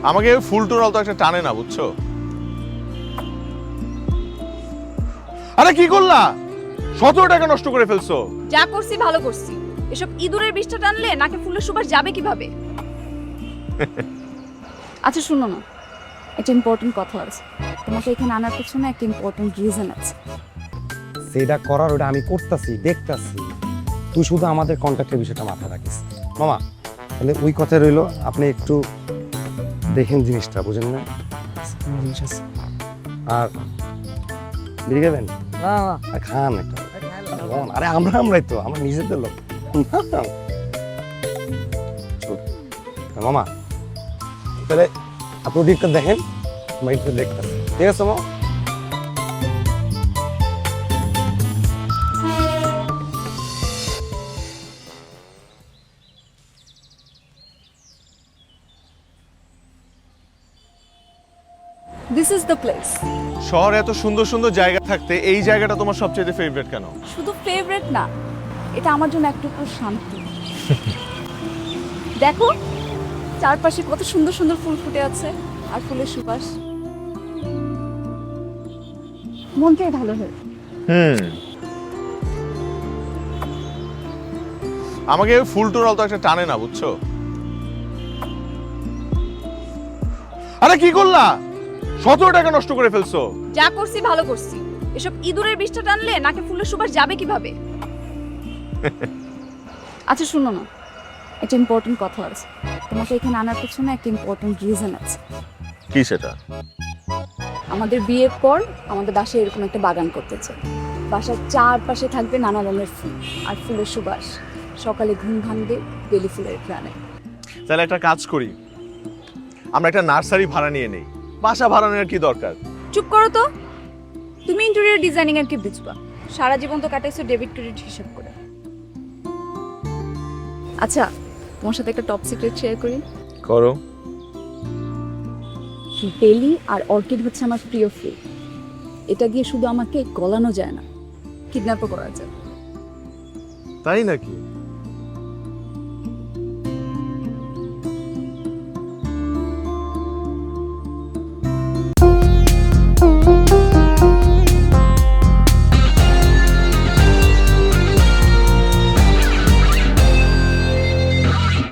আমাকে ফুল টোরাল তো একটা টানে না, বুঝছো? আরে কি করলা? 17 টাকা নষ্ট করে ফেলছো। যা করছি ভালো করছি। এসব ইঁদুরের বিষটা টানলে নাকে ফুলের সুবাস যাবে কিভাবে? আচ্ছা শুনো না, একটা ইম্পর্টেন্ট কথা আছে। তোমাকে এখানে আনার পেছনে একটা ইম্পর্টেন্ট রিজন আছে। সেটা করার ওটা আমি করতেছি, দেখতাছি। তুই শুধু আমাদের কন্ট্যাক্টের বিষয়টা মাথায় রাখিস। মামা, তাহলে ওই কথা রইলো, আপনি একটু দেখেন জিনিসটা, বুঝেন না? জিনিস আছে। আর বিড়ি খাবেন? আর খান একটা। আরে আমরাই তো, আমরা নিজেদের লোক। মামা, তাহলে আপনি ওদিকটা দেখেন, আমি একটু দেখতেছি। ঠিক আছে মামা? This is the place. শহরে এত সুন্দর সুন্দর জায়গা থাকতে এই জায়গাটা তোমার সবচেয়ে ফেভারিট কেন? শুধু ফেভারিট না, এটা আমার জন্য একটু শান্তি। দেখো চারপাশে কত সুন্দর সুন্দর ফুল ফুটে আছে আর ফুলের সুবাস মনটাই ভালো হয়। আমাকে ফুল টোরাল তো একটা টানে না, বুঝছো? আরে কি করলা? 17 টাকা নষ্ট করে ফেলছো। যা করছি ভালো করছি। এসব ইঁদুরের বিষটা টানলে নাকে ফুলের সুবাস যাবে কিভাবে? আচ্ছা শুনো না, একটা ইম্পর্টেন্ট কথা আছে। তোমাকে এখানে আনার পেছনে একটা ইম্পর্টেন্ট রিজন আছে। কি সেটা? আমাদের বিয়ের পর আমাদের বাসায় এরকম একটা বাগান করতে চাই। বাসার চারপাশে থাকবে নানা রঙের ফুল আর ফুলের সুবাস। সকালে ঘুম ভাঙবে বেলি ফুলের ঘ্রাণে। তাহলে একটা কাজ করি, আমরা একটা নার্সারি ভাড়া নিয়ে নেই। বাসা ভাড়া নেওয়ার কি দরকার? চুপ করো তো, তুমি ইন্টেরিয়র ডিজাইনিং এর কি বুঝবা? সারা জীবন তো কাটাইছো ডেবিট ক্রেডিট হিসাব করে। আচ্ছা তোমার সাথে একটা টপ সিক্রেট শেয়ার করি। করো। বেলি আর অর্কিড হচ্ছে আমার প্রিয় ফুল। এটা দিয়ে শুধু আমাকে গলানো যায় না, কিডন্যাপও করা যায়। তাই নাকি?